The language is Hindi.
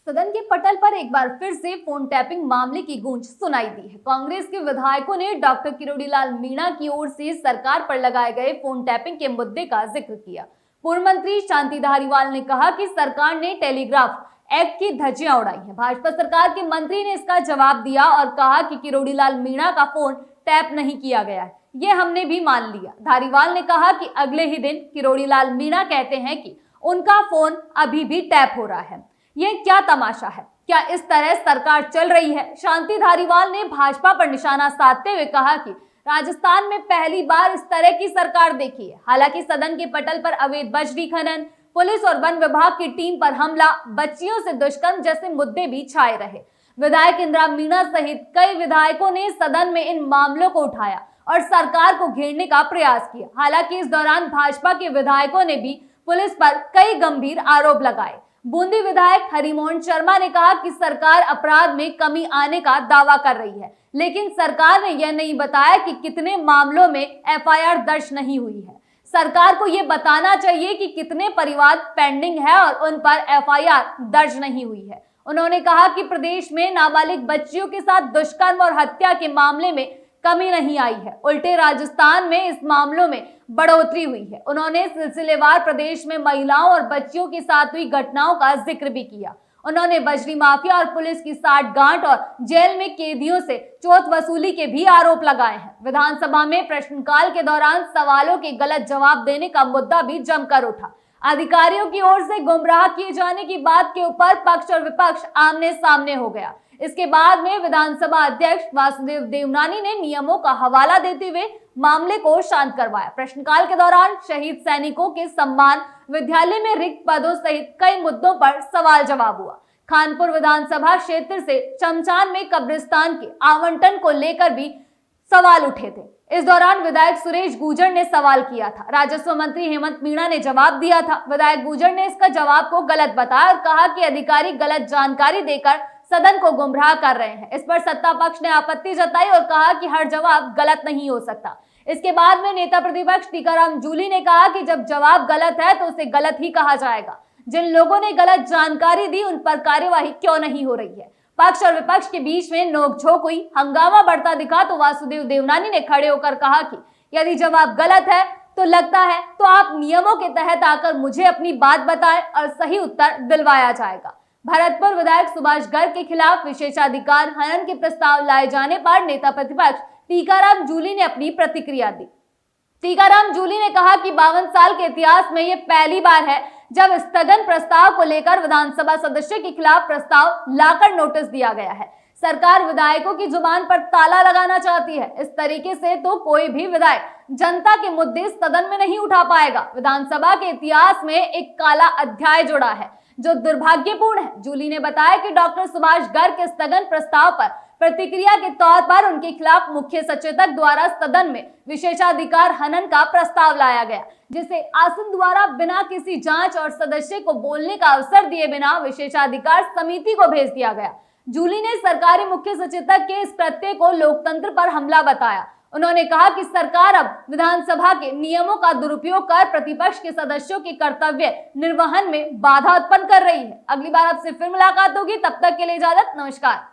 सदन के पटल पर एक बार फिर से फोन टैपिंग मामले की गूंज सुनाई दी है। कांग्रेस के विधायकों ने डॉक्टर किरोड़ीलाल मीणा की ओर से सरकार पर लगाए गए फोन टैपिंग के मुद्दे का जिक्र किया। पूर्व मंत्री शांति धारीवाल ने कहा कि सरकार ने टेलीग्राफ एक्ट की धज्जियां उड़ाई हैं। भाजपा सरकार के मंत्री ने इसका जवाब दिया और कहा कि किरोड़ीलाल मीणा का फोन टैप नहीं किया गया है, ये हमने भी मान लिया। धारीवाल ने कहा कि अगले ही दिन किरोड़ीलाल मीणा कहते हैं कि उनका फोन अभी भी टैप हो रहा है। ये क्या तमाशा है? क्या इस तरह सरकार चल रही है? शांति धारीवाल ने भाजपा पर निशाना साधते हुए कहा कि राजस्थान में पहली बार इस तरह की सरकार देखी है। हालांकि सदन के पटल पर अवैध बजरी खनन, पुलिस और वन विभाग की टीम पर हमला, बच्चियों से दुष्कर्म जैसे मुद्दे भी छाए रहे। विधायक इंदिरा मीणा सहित कई विधायकों ने सदन में इन मामलों को उठाया और सरकार को घेरने का प्रयास किया। हालांकि इस दौरान भाजपा के विधायकों ने भी पुलिस पर कई गंभीर आरोप लगाए। बूंदी विधायक हरिमोहन शर्मा ने कहा कि सरकार अपराध में कमी आने का दावा कर रही है, लेकिन सरकार ने यह नहीं बताया कि कितने मामलों में एफआईआर दर्ज नहीं हुई है। सरकार को यह बताना चाहिए कि कितने परिवार पेंडिंग है और उन पर एफआईआर दर्ज नहीं हुई है। उन्होंने कहा कि प्रदेश में नाबालिग बच्चियों के साथ दुष्कर्म और हत्या के मामले में कमी नहीं आई है, उल्टे राजस्थान में इस मामलों में बढ़ोतरी हुई है। उन्होंने सिलसिलेवार प्रदेश में महिलाओं और बच्चियों के साथ हुई घटनाओं का जिक्र भी किया। उन्होंने बजरी माफिया और पुलिस की साठगांठ और जेल में कैदियों से चोट वसूली के भी आरोप लगाए हैं। विधानसभा में प्रश्नकाल के दौरान सवालों के गलत जवाब देने का मुद्दा भी जमकर उठा। अधिकारियों की ओर से गुमराह किए जाने की बात के ऊपर पक्ष और विपक्ष आमने सामने हो गया। इसके बाद में विधानसभा अध्यक्ष वासुदेव देवनानी ने नियमों का हवाला देते हुए मामले को शांत करवाया। प्रश्नकाल के दौरान शहीद सैनिकों के सम्मान, विद्यालय में रिक्त पदों सहित कई मुद्दों पर सवाल जवाब हुआ। खानपुर विधानसभा क्षेत्र से शमशान में कब्रिस्तान के आवंटन को लेकर भी सवाल उठे थे। इस दौरान विधायक सुरेश गुर्जर ने सवाल किया था। राजस्व मंत्री हेमंत मीणा ने जवाब दिया था। विधायक गुर्जर ने इसका जवाब को गलत बताया और कहा कि अधिकारी गलत जानकारी देकर सदन को गुमराह कर रहे हैं। इस पर सत्ता पक्ष ने आपत्ति जताई और कहा कि हर जवाब गलत नहीं हो सकता। इसके बाद में नेता प्रतिपक्ष टीकाराम जूली ने कहा कि जब जवाब गलत है तो उसे गलत ही कहा जाएगा। जिन लोगों ने गलत जानकारी दी उन पर कार्यवाही क्यों नहीं हो रही है? पक्ष और विपक्ष के बीच में नोकझोंक हुई। हंगामा बढ़ता दिखा तो वासुदेव देवनानी ने खड़े होकर कहा कि यदि जवाब गलत है तो लगता है तो आप नियमों के तहत आकर मुझे अपनी बात बताएं और सही उत्तर दिलवाया जाएगा। भरतपुर विधायक सुभाष गर्ग के खिलाफ विशेषाधिकार हनन के प्रस्ताव लाए जाने पर नेता प्रतिपक्ष टीकाराम जूली ने अपनी प्रतिक्रिया दी। टीकाराम जूली ने कहा कि 52 साल के इतिहास में यह पहली बार है जब स्थगन प्रस्ताव को लेकर विधानसभा सदस्य के खिलाफ प्रस्ताव लाकर नोटिस दिया गया है। सरकार विधायकों की जुबान पर ताला लगाना चाहती है। इस तरीके से तो कोई भी विधायक जनता के मुद्दे सदन में नहीं उठा पाएगा। विधानसभा के इतिहास में एक काला अध्याय जुड़ा है जो दुर्भाग्यपूर्ण है। जूली ने बताया कि डॉक्टर सुभाष गर्ग के स्थगन प्रस्ताव पर प्रतिक्रिया के तौर पर उनके खिलाफ मुख्य सचेतक द्वारा सदन में विशेषाधिकार हनन का प्रस्ताव लाया गया, जिसे आसन द्वारा बिना किसी जांच और सदस्य को बोलने का अवसर दिए बिना विशेषाधिकार समिति को भेज दिया गया। जूली ने सरकारी मुख्य सचेतक के इस कृत्य को लोकतंत्र पर हमला बताया। उन्होंने कहा कि सरकार अब विधानसभा के नियमों का दुरुपयोग कर प्रतिपक्ष के सदस्यों के कर्तव्य निर्वहन में बाधा उत्पन्न कर रही है। अगली बार आपसे फिर मुलाकात होगी, तब तक के लिए इजाजत, नमस्कार।